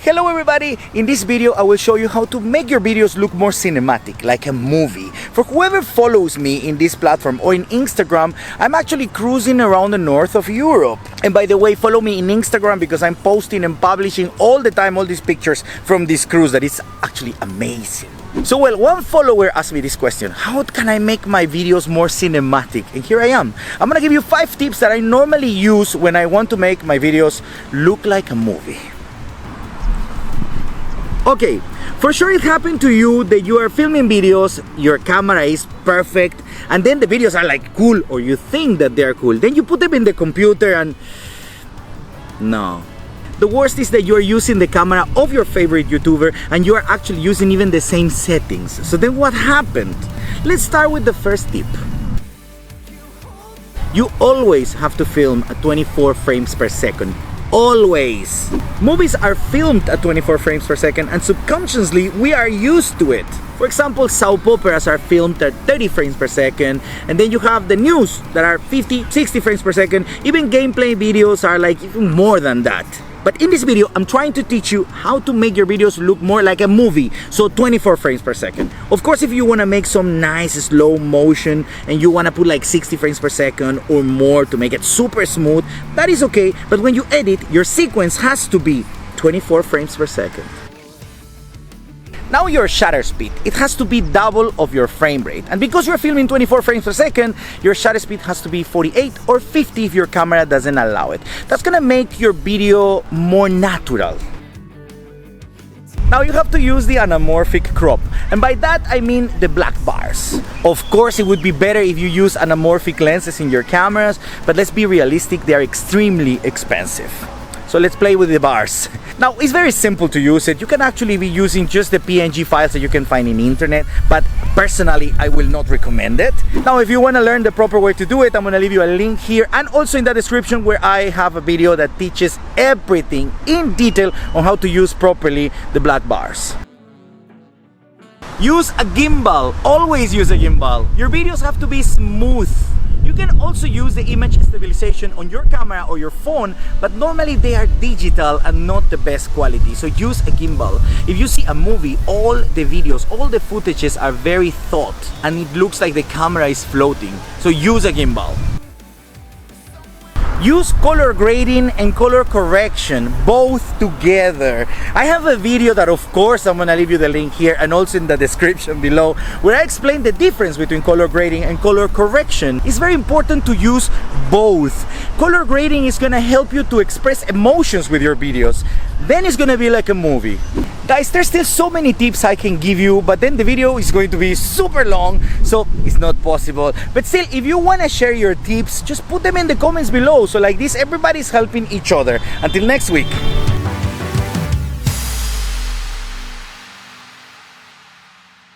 Hello everybody! In this video I will show you how to make your videos look more cinematic, like a movie. For whoever follows me in this platform or in Instagram, I'm actually cruising around the north of Europe. And by the way, follow me in Instagram because I'm posting and publishing all the time all these pictures from this cruise that is actually amazing. So well, one follower asked me this question: how can I make my videos more cinematic? And here I am. I'm gonna give you 5 tips that I normally use when I want to make my videos look like a movie. Okay, for sure it happened to you that you are filming videos, your camera is perfect, and then the videos are like cool, or you think that they are cool. Then you put them in the computer and no. The worst is that you are using the camera of your favorite YouTuber and you are actually using even the same settings. So then what happened? Let's start with the first tip. You always have to film at 24 frames per second. Always. Movies are filmed at 24 frames per second and subconsciously we are used to it. For example, soap operas are filmed at 30 frames per second, and then you have the news that are 50, 60 frames per second. Even gameplay videos are like even more than that. But in this video, I'm trying to teach you how to make your videos look more like a movie, so 24 frames per second. Of course, if you want to make some nice slow motion and you want to put like 60 frames per second or more to make it super smooth, that is okay, but when you edit, your sequence has to be 24 frames per second. Now your shutter speed, it has to be double of your frame rate. And because you're filming 24 frames per second, your shutter speed has to be 48 or 50 if your camera doesn't allow it. That's gonna make your video more natural. Now you have to use the anamorphic crop, and by that I mean the black bars. Of course it would be better if you use anamorphic lenses in your cameras, but let's be realistic, they are extremely expensive. So let's play with the bars. Now it's very simple to use it. You can actually be using just the PNG files that you can find in the internet, but personally I will not recommend it. Now if you want to learn the proper way to do it, I'm going to leave you a link here and also in the description where I have a video that teaches everything in detail on how to use properly the black bars. Use a gimbal. Always use a gimbal. Your videos have to be smooth. You can also use the image stabilization on your camera or your phone, but normally they are digital and not the best quality, so use a gimbal. If you see a movie, all the videos, all the footages are very taut and it looks like the camera is floating, so use a gimbal. Use color grading and color correction, both together. I have a video that of course I'm gonna leave you the link here and also in the description below where I explain the difference between color grading and color correction. It's very important to use both. Color grading is gonna help you to express emotions with your videos. Then it's gonna be like a movie. Guys, there's still so many tips I can give you, but then the video is going to be super long, so it's not possible. But still, if you want to share your tips, just put them in the comments below. So like this, everybody's helping each other. Until next week.